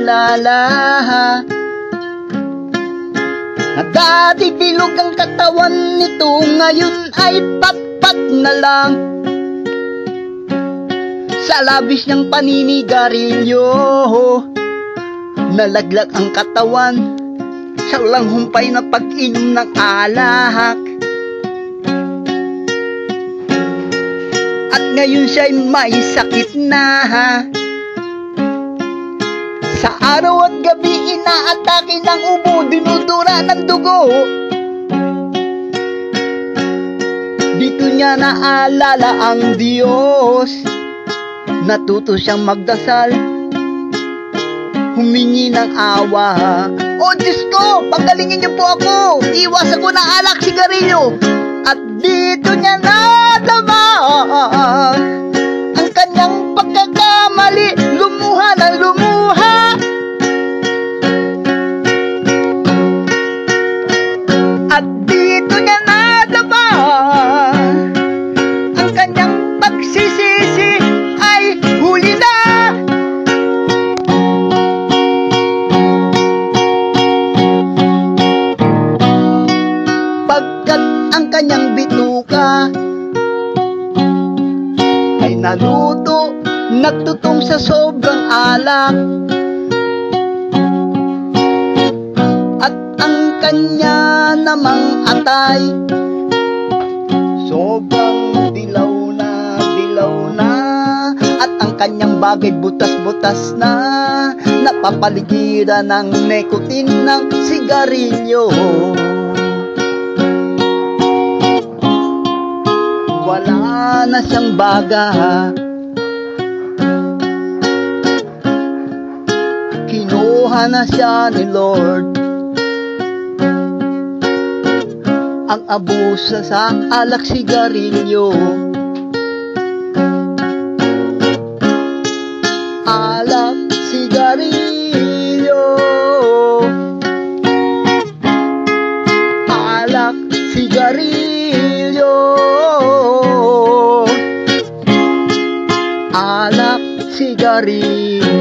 alala. Na dati bilog ang katawan nito, ngayon ay pat-pat na lang. Sa labis niyang paninigarilyo, nalaglag ang katawan sa walang humpay na pag-inom ng alak. At ngayon siya'y may sakit na. Sa araw at gabi inaatake ng ubo, dinudura ng dugo. Dito niya naalala ang Diyos. Natuto siyang magdasal, humingi ng awa. O Diyos ko, pagalingin niyo po ako. Iwasan ko ng alak, sigarilyo. At dito niya nadama ang kanyang pagkakamali. Lumuha na lumuha. At dito niya nadama ang kanyang pagsisisi ay huli na. Pagkat ang kanyang bituka ay naluto, nagtutong sa sobrang alak. At ang kanya namang atay sobrang dilaw na. At ang kanyang bagay butas-butas na, napapaligiran ng nikotin ng sigarilyo. Wala na siyang baga, kinuha na siya ni Lord. Ang abuso sa alak, sigarilyo. Alak, sigarilyo. Alak, sigarilyo. Alak, sigarilyo.